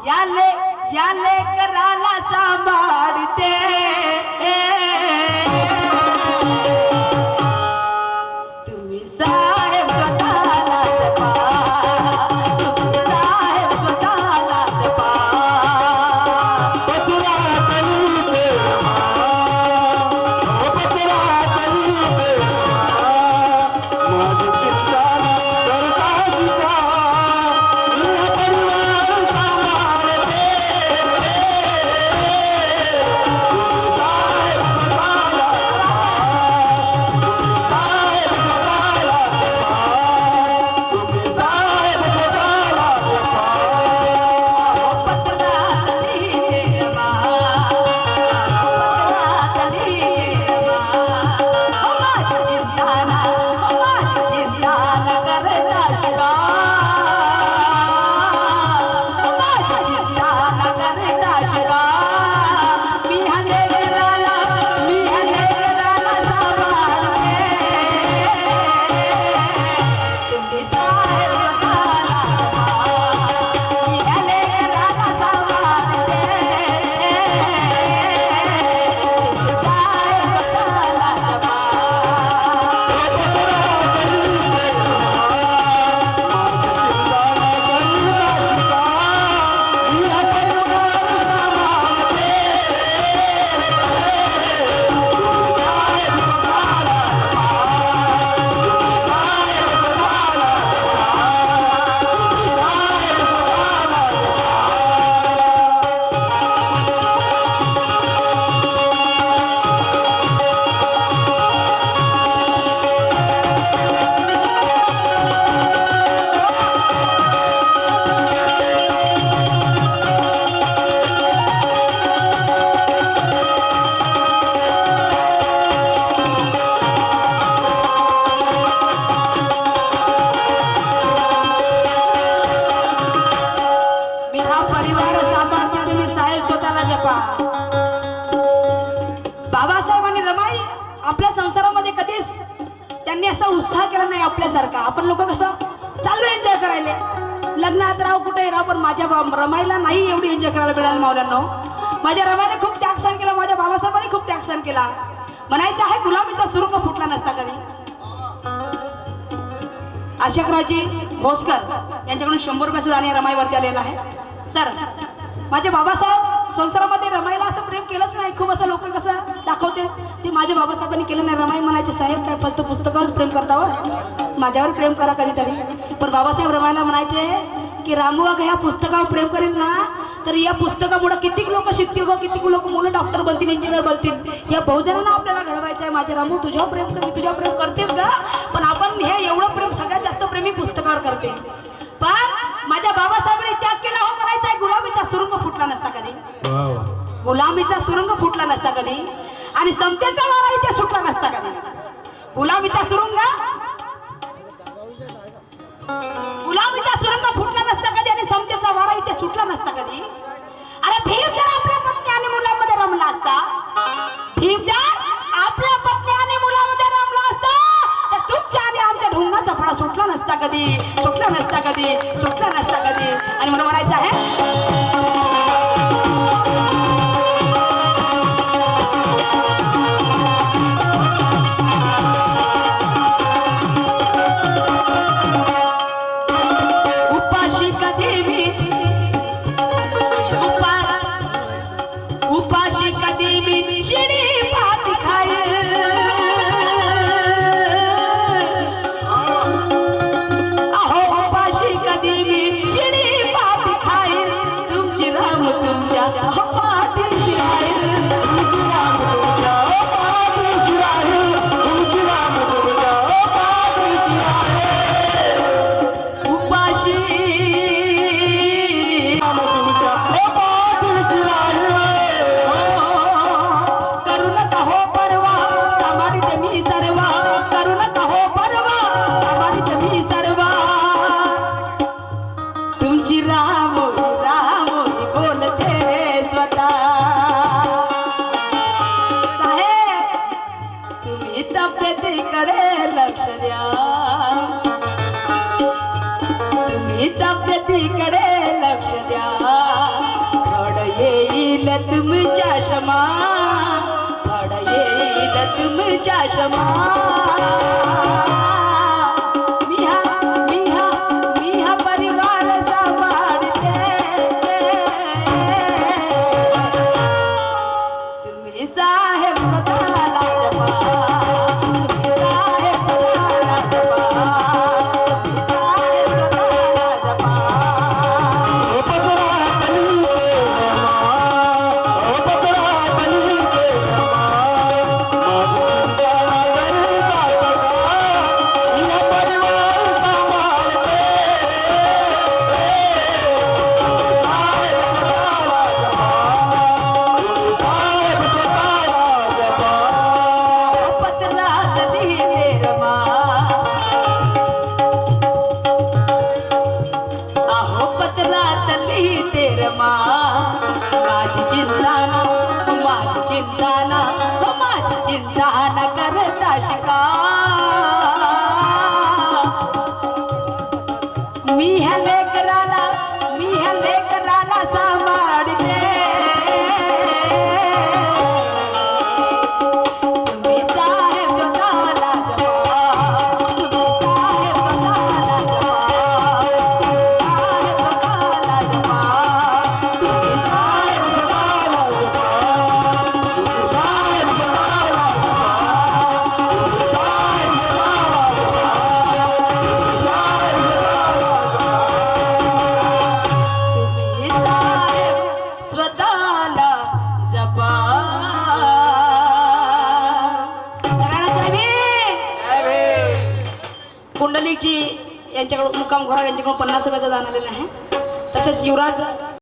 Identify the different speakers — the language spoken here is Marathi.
Speaker 1: याले कराला सांभाळते तुम्ही साहेब स्वतःला जपा तुम्ही साहेब स्वतःला जपा बाबासाहेबांनी रमाई आपल्या संसारामध्ये कधीच त्यांनी असा उत्साह केला नाही आपल्यासारखा. आपण लोक कसं चाललो एन्जॉय करायला, लग्नात राहू कुठे राहू, पण माझ्या रमाईला नाही एवढी एन्जॉय करायला मिळालं. मावल्यांनो, माझ्या रमाईने खूप त्याग सहन केला, माझ्या बाबासाहेबांनी खूप त्याग सहन केला. म्हणायचं आहे गुलामीचा सुरुंग फुटला नसता कधी. अशोकरावजी भोसकर यांच्याकडून 100 रुपयाचं दान रमाईवरती आलेलं आहे. सर, माझे बाबासाहेब संसारामध्ये रमाईला असं प्रेम केलंच नाही. खूप असं लोक कसं दाखवते ते माझ्या बाबासाहेबांनी केलं नाही. रमाई म्हणायचे साहेब काय फक्त पुस्तकावरच प्रेम करतावं, माझ्यावर प्रेम करा कधीतरी. पण बाबासाहेब रमाईला म्हणायचे की रामू अगं ह्या पुस्तकावर प्रेम करेल ना तर या पुस्तकामुळे कितीक लोक शिकतील व कितीक लोक मुलं डॉक्टर बनतील, इंजिनियर बनतील. या बहुजनांना आपल्याला घडवायचं आहे. माझे रामू तुझ्यावर प्रेम कर, मी तुझ्यावर प्रेम करतेच का, पण आपण हे एवढं प्रेम सगळ्यात जास्त प्रेम मी पुस्तकावर करते. पण माझ्या बाबासाहेबांनी त्याग केला हो म्हणायचा आहे. गुलामीचा सुरुंग फुटला नसता कधी, गुलामीचा सुरुंग फुटला नसता कधी, आणि समतेचा वारा इथे सुटला नसता कधी. गुलामीचा सुरुंग फुटला नसता कधी, आणि समतेचा वारा इथे सुटला नसता कधी. अरे भीम जर आपल्या पत्नी आणि मुलांमध्ये रमला असता, भीम जर आपल्या पत्नी आणि मुलांमध्ये रमला असता तर तुमच्या आणि आमच्या ढोंगाचा फळा सुटला नसता कधी, सुटला नसता कधी, सुटला नसता कधी. आणि मला म्हणायचं आहे तब्येतीकडे लक्ष द्या. येईल तुमच्या क्षमा झाड येईल तुमच्या क्षमा मी हा परिवार सांभाळते तुम्ही साहेब स्वतःला जपा तुम्ही साहेब स्वतःला जपा तुम्ही साहेब स्वतःला जपा माझी चिंता न करता शिका मी ह्या लेकराला सांभाळते तुम्ही साहेब स्वतःला जपा तुम्ही साहेब स्वतःला जपा तुम्ही साहेब स्वतःला स्वतःला जपा कुंडलीची यांच्याकडून मुक्काम घोडा यांच्याकडून 50 रुपयाचा दान आलेला आहे. तसेच युवराज